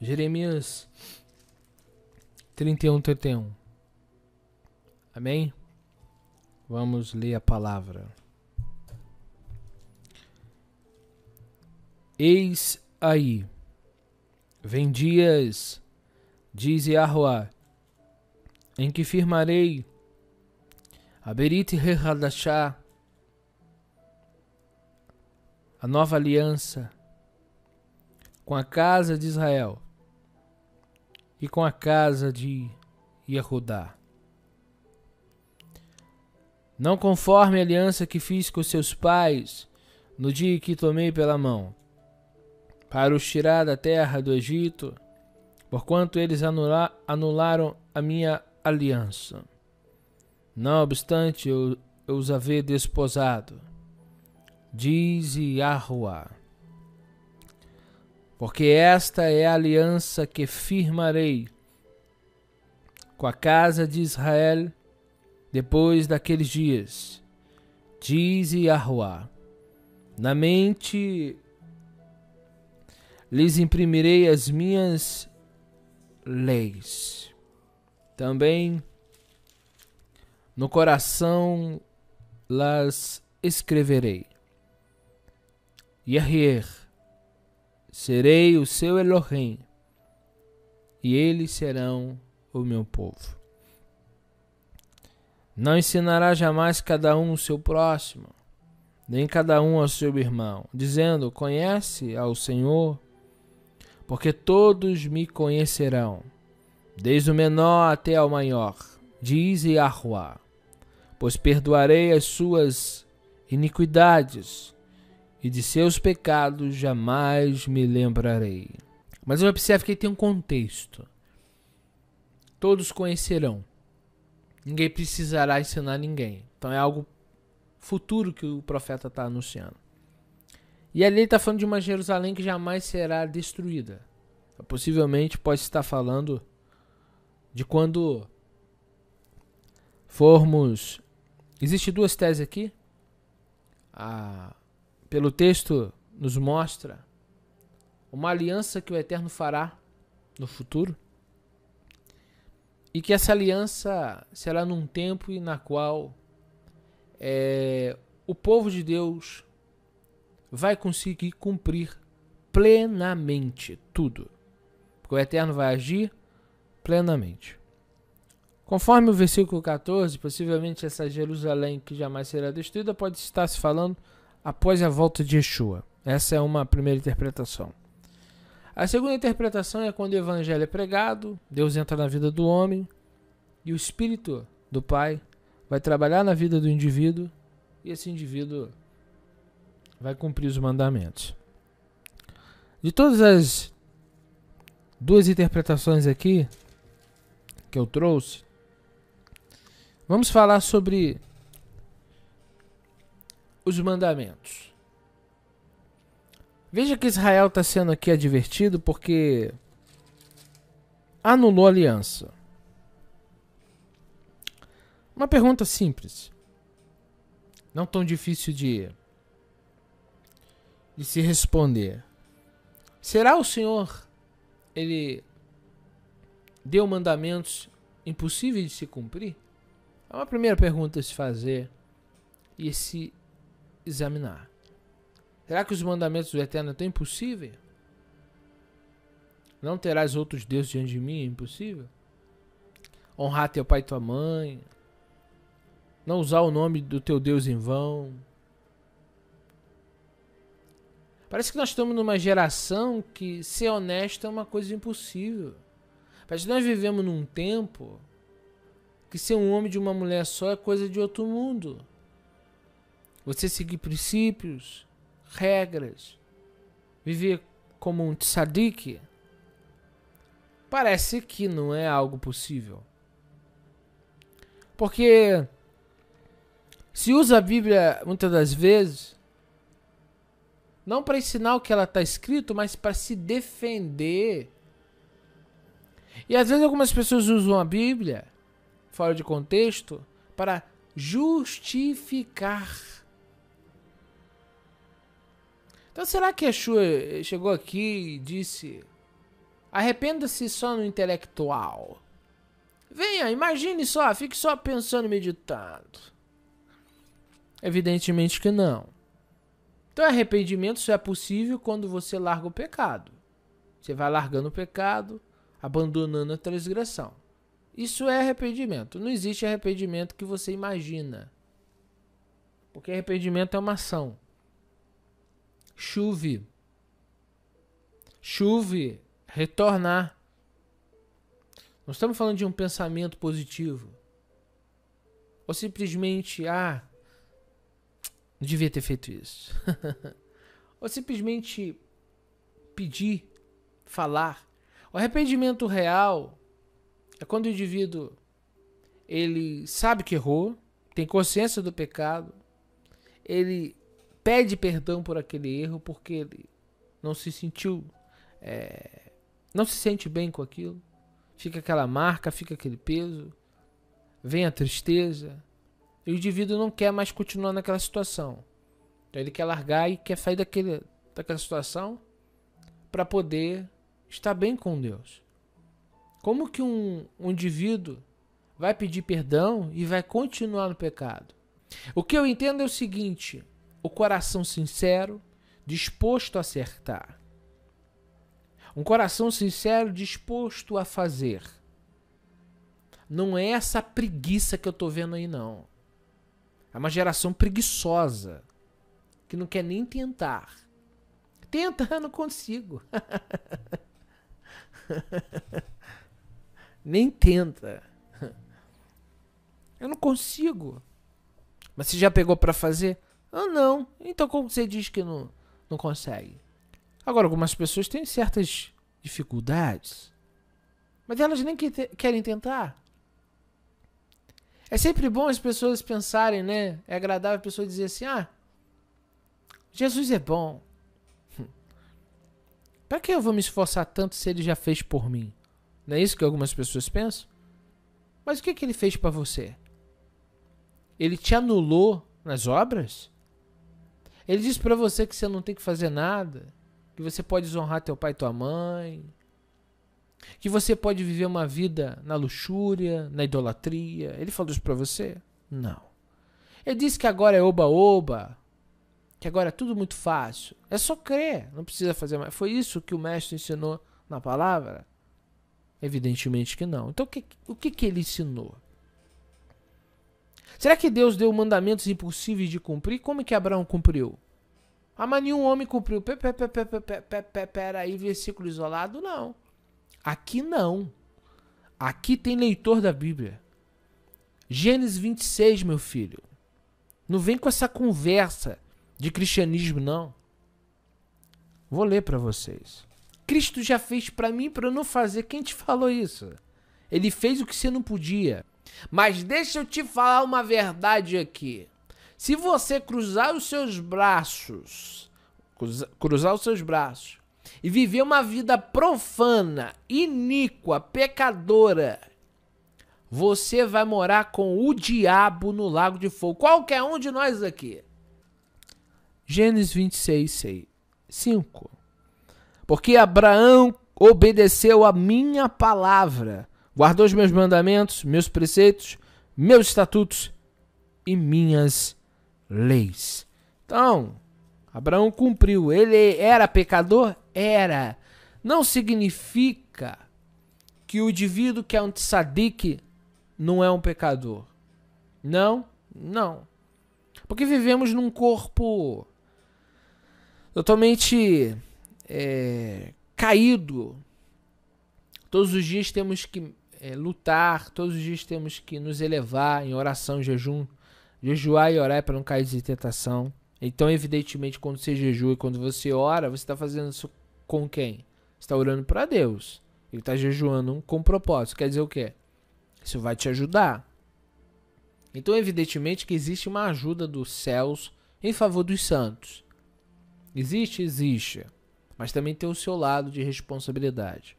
Jeremias 31:31. Amém? Vamos ler a palavra. Eis aí, vem dias, diz Yahuwá, em que firmarei a Berit Hadashah, a nova aliança, com a casa de Israel e com a casa de Yehudá. Não conforme a aliança que fiz com seus pais no dia que tomei pela mão, para os tirar da terra do Egito, porquanto eles anularam a minha aliança. Não obstante, eu os havia desposado, diz Yahuwá. Porque esta é a aliança que firmarei com a casa de Israel depois daqueles dias, diz Yahuwá. Na mente lhes imprimirei as minhas leis. Também no coração las escreverei. Yahyeh, serei o seu Elohim, e eles serão o meu povo. Não ensinará jamais cada um o seu próximo, nem cada um ao seu irmão, dizendo, conhece ao Senhor, porque todos me conhecerão, desde o menor até ao maior, diz Yahuwá, pois perdoarei as suas iniquidades, e de seus pecados jamais me lembrarei. Mas eu observo que tem um contexto. Todos conhecerão. Ninguém precisará ensinar ninguém. Então é algo futuro que o profeta está anunciando. E ali ele está falando de uma Jerusalém que jamais será destruída. Possivelmente pode estar falando de quando formos... Existem duas teses aqui. Pelo texto nos mostra uma aliança que o Eterno fará no futuro. E que essa aliança será num tempo na qual o povo de Deus vai conseguir cumprir plenamente tudo. Porque o Eterno vai agir plenamente. Conforme o versículo 14, possivelmente essa Jerusalém que jamais será destruída pode estar se falando após a volta de Yeshua. Essa é uma primeira interpretação. A segunda interpretação é quando o evangelho é pregado, Deus entra na vida do homem e o Espírito do Pai vai trabalhar na vida do indivíduo e esse indivíduo vai cumprir os mandamentos. De todas as duas interpretações aqui que eu trouxe, vamos falar sobre os mandamentos. Veja que Israel está sendo aqui advertido porque anulou a aliança. Uma pergunta simples, não tão difícil de se responder. Será o Senhor, ele deu mandamentos impossíveis de se cumprir? É uma primeira pergunta a se fazer e se examinar. Será que os mandamentos do Eterno são impossíveis? Não terás outros deuses diante de mim? É impossível? Honrar teu pai e tua mãe. Não usar o nome do teu Deus em vão. Parece que nós estamos numa geração que ser honesto é uma coisa impossível. Parece que nós vivemos num tempo que ser um homem de uma mulher só é coisa de outro mundo. Você seguir princípios, regras, viver como um tzadik, parece que não é algo possível. Porque se usa a Bíblia muitas das vezes não para ensinar o que ela está escrito, mas para se defender. E às vezes algumas pessoas usam a Bíblia fora de contexto para justificar. Então será que Yeshua chegou aqui e disse Arrependa-se só no intelectual. Venha, imagine só, fique só pensando e meditando. Evidentemente que não. Então arrependimento só é possível quando você larga o pecado. Você vai largando o pecado, abandonando a transgressão. Isso é arrependimento. Não existe arrependimento que você imagina. Porque arrependimento é uma ação. Chuve, retornar. Não estamos falando de um pensamento positivo. Ou simplesmente, não devia ter feito isso. Ou simplesmente pedir, falar. O arrependimento real é quando o indivíduo ele sabe que errou, tem consciência do pecado, ele pede perdão por aquele erro porque ele não se sentiu, não se sente bem com aquilo. Fica aquela marca, fica aquele peso, vem a tristeza. E o indivíduo não quer mais continuar naquela situação. Então ele quer largar e quer sair daquela situação para poder estar bem com Deus. Como que um indivíduo vai pedir perdão e vai continuar no pecado? O que eu entendo é o seguinte: o coração sincero, disposto a acertar. Um coração sincero, disposto a fazer. Não é essa preguiça que eu tô vendo aí, não. É uma geração preguiçosa, que não quer nem tentar. Tenta, eu não consigo. Nem tenta. Eu não consigo. Mas você já pegou pra fazer? Não. Então como você diz que não consegue? Agora, algumas pessoas têm certas dificuldades, mas elas nem querem tentar. É sempre bom as pessoas pensarem, né? É agradável a pessoa dizer assim, Jesus é bom. Para que eu vou me esforçar tanto se ele já fez por mim? Não é isso que algumas pessoas pensam? Mas o que ele fez para você? Ele te anulou nas obras? Ele disse para você que você não tem que fazer nada? Que você pode desonrar teu pai e tua mãe? Que você pode viver uma vida na luxúria, na idolatria? Ele falou isso para você? Não. Ele disse que agora é oba-oba, que agora é tudo muito fácil. É só crer, não precisa fazer mais. Foi isso que o mestre ensinou na palavra? Evidentemente que não. Então o que ele ensinou? Será que Deus deu mandamentos impossíveis de cumprir? Como é que Abraão cumpriu? Mas nenhum homem cumpriu. Pera aí, versículo isolado? Não. Aqui não. Aqui tem leitor da Bíblia. Gênesis 26, meu filho. Não vem com essa conversa de cristianismo, não. Vou ler para vocês. Cristo já fez para mim para eu não fazer. Quem te falou isso? Ele fez o que você não podia. Mas deixa eu te falar uma verdade aqui. Se você cruzar os seus braços e viver uma vida profana, iníqua, pecadora, você vai morar com o diabo no lago de fogo. Qualquer um de nós aqui. Gênesis 26, 5. Porque Abraão obedeceu a minha palavra, guardou os meus mandamentos, meus preceitos, meus estatutos e minhas leis. Então, Abraão cumpriu. Ele era pecador? Era. Não significa que o indivíduo que é um tzadik não é um pecador. Não. Porque vivemos num corpo totalmente caído. Todos os dias temos que lutar, todos os dias temos que nos elevar em oração, jejum. Jejuar e orar para não cair de tentação. Então, evidentemente, quando você jejua e quando você ora, você está fazendo isso com quem? Você está orando para Deus. Ele está jejuando com propósito. Quer dizer o quê? Isso vai te ajudar. Então, evidentemente que existe uma ajuda dos céus em favor dos santos. Existe? Existe. Mas também tem o seu lado de responsabilidade.